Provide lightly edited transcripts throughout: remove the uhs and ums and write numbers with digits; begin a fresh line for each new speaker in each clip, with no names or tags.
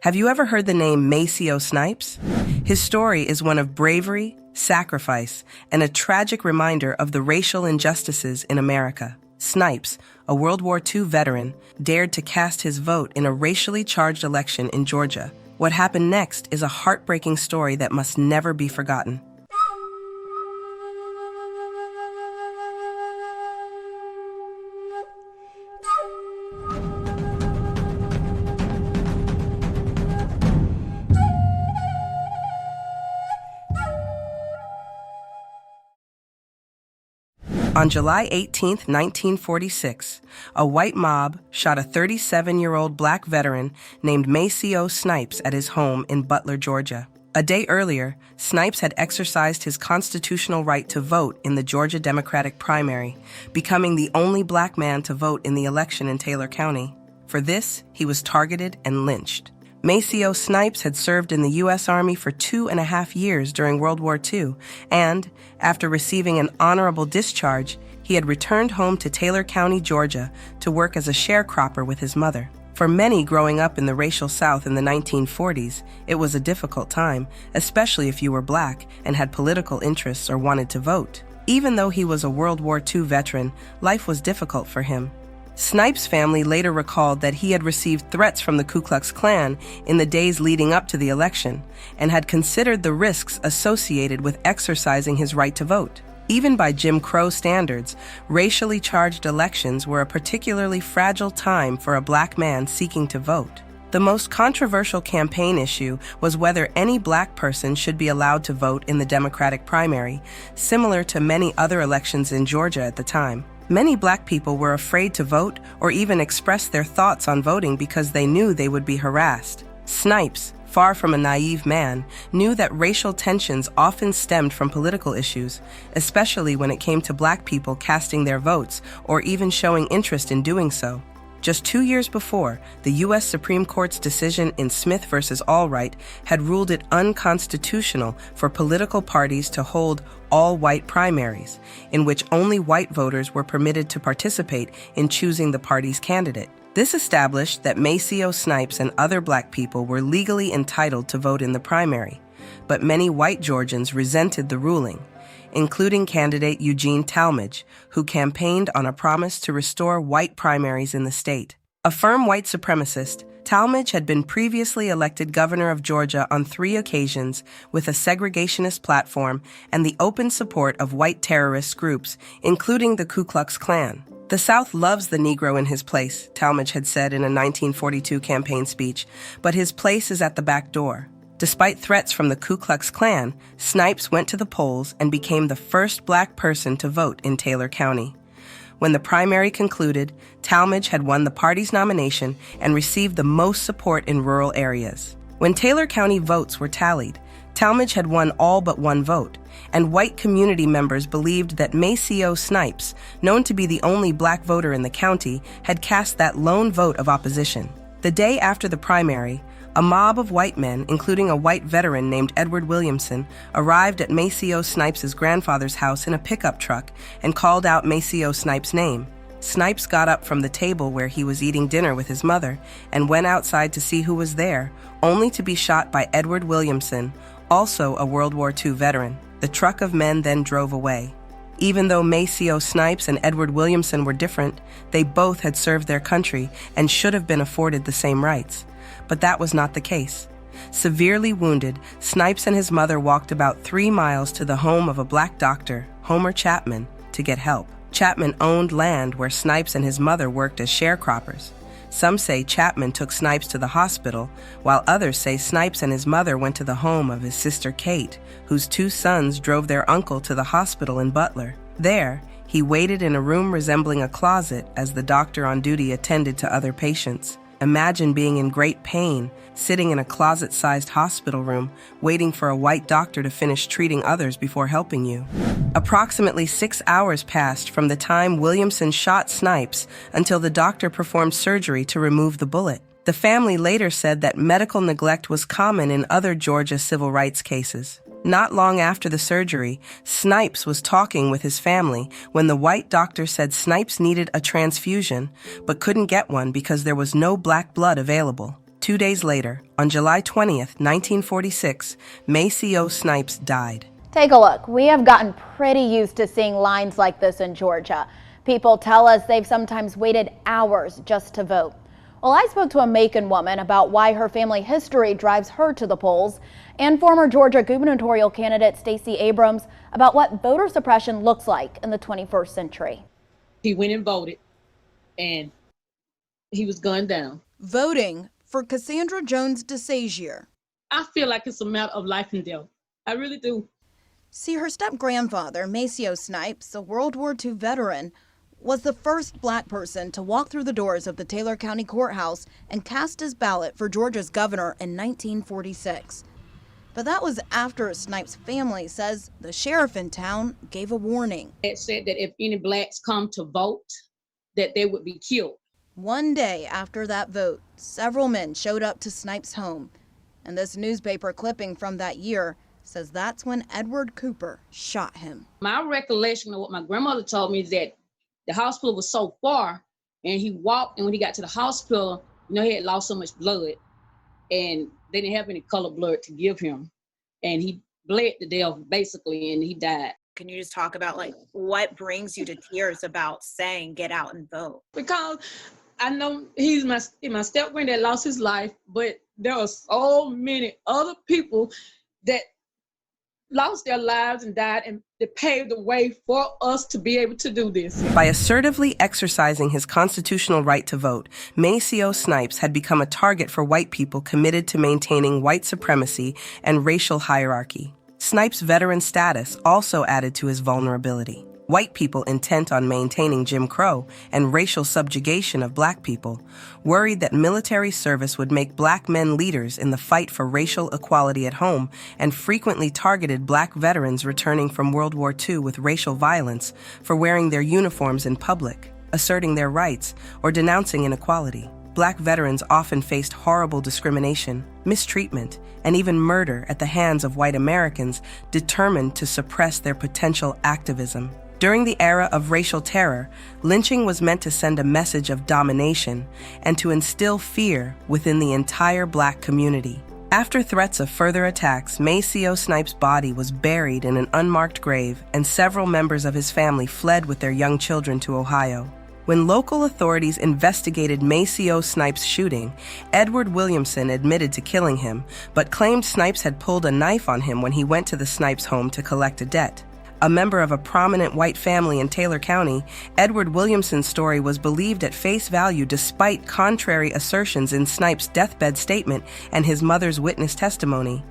Have you ever heard the name Maceo Snipes? His story is one of bravery, sacrifice, and a tragic reminder of the racial injustices in America. Snipes, a World War II veteran, dared to cast his vote in a racially charged election in Georgia. What happened next is a heartbreaking story that must never be forgotten. On July 18, 1946, a white mob shot a 37-year-old black veteran named Maceo Snipes at his home in Butler, Georgia. A day earlier, Snipes had exercised his constitutional right to vote in the Georgia Democratic primary, becoming the only black man to vote in the election in Taylor County. For this, he was targeted and lynched. Maceo Snipes had served in the U.S. Army for 2.5 years during World War II, and, after receiving an honorable discharge, he had returned home to Taylor County, Georgia, to work as a sharecropper with his mother. For many growing up in the racial South in the 1940s, it was a difficult time, especially if you were black and had political interests or wanted to vote. Even though he was a World War II veteran, life was difficult for him. Snipes' family later recalled that he had received threats from the Ku Klux Klan in the days leading up to the election and had considered the risks associated with exercising his right to vote. Even by Jim Crow standards, racially charged elections were a particularly fragile time for a black man seeking to vote. The most controversial campaign issue was whether any black person should be allowed to vote in the Democratic primary, similar to many other elections in Georgia at the time. Many black people were afraid to vote or even express their thoughts on voting because they knew they would be harassed. Snipes, far from a naive man, knew that racial tensions often stemmed from political issues, especially when it came to black people casting their votes or even showing interest in doing so. Just 2 years before, the U.S. Supreme Court's decision in Smith v. Allwright had ruled it unconstitutional for political parties to hold all-white primaries, in which only white voters were permitted to participate in choosing the party's candidate. This established that Maceo Snipes and other black people were legally entitled to vote in the primary, but many white Georgians resented the ruling, including candidate Eugene Talmadge, who campaigned on a promise to restore white primaries in the state. A firm white supremacist, Talmadge had been previously elected governor of Georgia on 3 occasions with a segregationist platform and the open support of white terrorist groups, including the Ku Klux Klan. "The South loves the Negro in his place," Talmadge had said in a 1942 campaign speech, "but his place is at the back door." Despite threats from the Ku Klux Klan, Snipes went to the polls and became the first black person to vote in Taylor County. When the primary concluded, Talmadge had won the party's nomination and received the most support in rural areas. When Taylor County votes were tallied, Talmadge had won all but 1 vote, and white community members believed that Maceo Snipes, known to be the only black voter in the county, had cast that lone vote of opposition. The day after the primary, a mob of white men, including a white veteran named Edward Williamson, arrived at Maceo Snipes' grandfather's house in a pickup truck and called out Maceo Snipes' name. Snipes got up from the table where he was eating dinner with his mother and went outside to see who was there, only to be shot by Edward Williamson, also a World War II veteran. The truck of men then drove away. Even though Maceo Snipes and Edward Williamson were different, they both had served their country and should have been afforded the same rights. But that was not the case. Severely wounded, Snipes and his mother walked about 3 miles to the home of a black doctor, Homer Chapman, to get help. Chapman owned land where Snipes and his mother worked as sharecroppers. Some say Chapman took Snipes to the hospital, while others say Snipes and his mother went to the home of his sister Kate, whose 2 sons drove their uncle to the hospital in Butler. There, he waited in a room resembling a closet as the doctor on duty attended to other patients. Imagine being in great pain, sitting in a closet-sized hospital room, waiting for a white doctor to finish treating others before helping you. Approximately 6 hours passed from the time Williamson shot Snipes until the doctor performed surgery to remove the bullet. The family later said that medical neglect was common in other Georgia civil rights cases. Not long after the surgery, Snipes was talking with his family when the white doctor said Snipes needed a transfusion, but couldn't get one because there was no black blood available. 2 days later, on July 20th, 1946, Maceo Snipes died.
Take a look. We have gotten pretty used to seeing lines like this in Georgia. People tell us they've sometimes waited hours just to vote. Well, I spoke to a Macon woman about why her family history drives her to the polls, and former Georgia gubernatorial candidate Stacey Abrams about what voter suppression looks like in the 21st century.
He went and voted, and he was gunned down.
Voting for Cassandra Jones DeSagier.
I feel like it's a matter of life and death. I really do.
See, her step-grandfather, Maceo Snipes, a World War II veteran, was the first black person to walk through the doors of the Taylor County Courthouse and cast his ballot for Georgia's governor in 1946. But that was after Snipes' family says the sheriff in town gave a warning.
It said that if any blacks come to vote, that they would be killed.
One day after that vote, several men showed up to Snipes' home, and this newspaper clipping from that year says that's when Edward Cooper shot him.
My recollection of what my grandmother told me is that the hospital was so far, and he walked, and when he got to the hospital, he had lost so much blood, and they didn't have any colored blood to give him, and he bled to death basically, and he died.
Can you just talk about what brings you to tears about saying get out and vote?
Because I know he's my step granddad lost his life, but there are so many other people that lost their lives and died, and they paved the way for us to be able to do this.
By assertively exercising his constitutional right to vote, Maceo Snipes had become a target for white people committed to maintaining white supremacy and racial hierarchy. Snipes' veteran status also added to his vulnerability. White people intent on maintaining Jim Crow and racial subjugation of black people worried that military service would make black men leaders in the fight for racial equality at home, and frequently targeted black veterans returning from World War II with racial violence for wearing their uniforms in public, asserting their rights, or denouncing inequality. Black veterans often faced horrible discrimination, mistreatment, and even murder at the hands of white Americans determined to suppress their potential activism. During the era of racial terror, lynching was meant to send a message of domination and to instill fear within the entire black community. After threats of further attacks, Maceo Snipes' body was buried in an unmarked grave, and several members of his family fled with their young children to Ohio. When local authorities investigated Maceo Snipes' shooting, Edward Williamson admitted to killing him, but claimed Snipes had pulled a knife on him when he went to the Snipes home to collect a debt. A member of a prominent white family in Taylor County, Edward Williamson's story was believed at face value despite contrary assertions in Snipes' deathbed statement and his mother's witness testimony.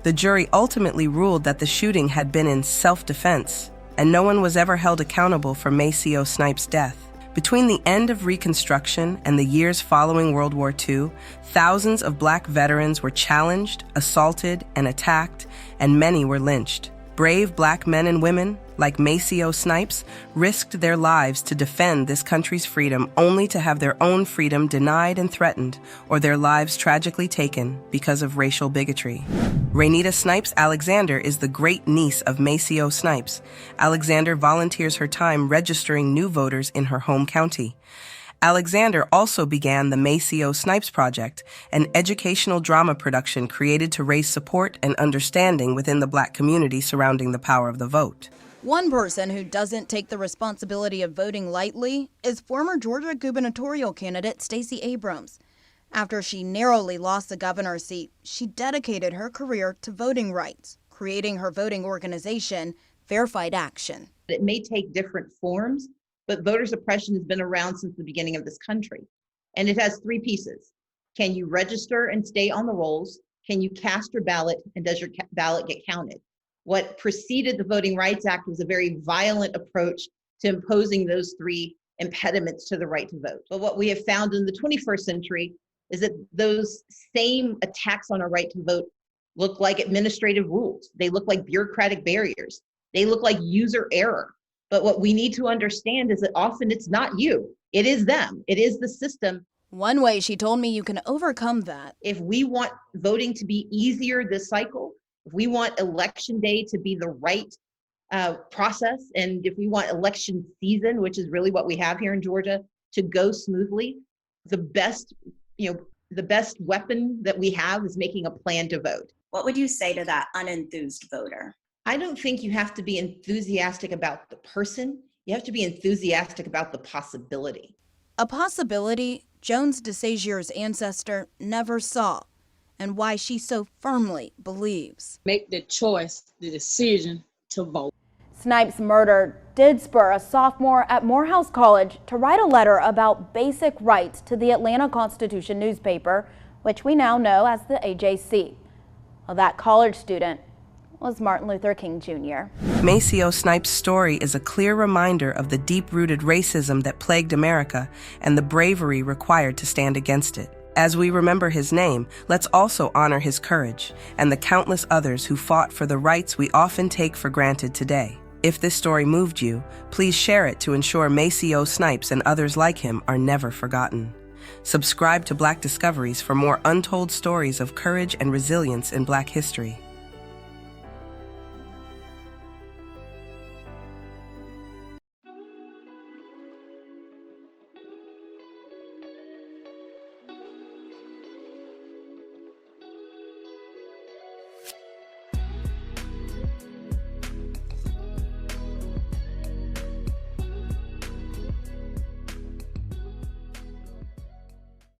The jury ultimately ruled that the shooting had been in self-defense, and no one was ever held accountable for Maceo Snipes' death. Between the end of Reconstruction and the years following World War II, thousands of black veterans were challenged, assaulted, and attacked, and many were lynched. Brave black men and women, like Maceo Snipes, risked their lives to defend this country's freedom only to have their own freedom denied and threatened, or their lives tragically taken because of racial bigotry. Raynita Snipes Alexander is the great-niece of Maceo Snipes. Alexander volunteers her time registering new voters in her home county. Alexander also began the Maceo Snipes Project, an educational drama production created to raise support and understanding within the black community surrounding the power of the vote.
One person who doesn't take the responsibility of voting lightly is former Georgia gubernatorial candidate Stacey Abrams. After she narrowly lost the governor's seat, she dedicated her career to voting rights, creating her voting organization, Verified Action.
It may take different forms, but voter suppression has been around since the beginning of this country. And it has three pieces. Can you register and stay on the rolls? Can you cast your ballot, and does your ballot get counted? What preceded the Voting Rights Act was a very violent approach to imposing those three impediments to the right to vote. But what we have found in the 21st century is that those same attacks on our right to vote look like administrative rules. They look like bureaucratic barriers. They look like user error. But what we need to understand is that often it's not you, it is them, it is the system.
One way she told me you can overcome that.
If we want voting to be easier this cycle, if we want election day to be the right process, and if we want election season, which is really what we have here in Georgia, to go smoothly, the best the best weapon that we have is making a plan to vote.
What would you say to that unenthused voter?
I don't think you have to be enthusiastic about the person. You have to be enthusiastic about the possibility.
A possibility Jones DeSagier's ancestor never saw, and why she so firmly believes.
Make the choice, the decision to vote.
Snipes' murder did spur a sophomore at Morehouse College to write a letter about basic rights to the Atlanta Constitution newspaper, which we now know as the AJC. Well, that college student was Martin Luther King Jr.
Maceo Snipes' story is a clear reminder of the deep-rooted racism that plagued America and the bravery required to stand against it. As we remember his name, let's also honor his courage and the countless others who fought for the rights we often take for granted today. If this story moved you, please share it to ensure Maceo Snipes and others like him are never forgotten. Subscribe to Black Discoveries for more untold stories of courage and resilience in Black history.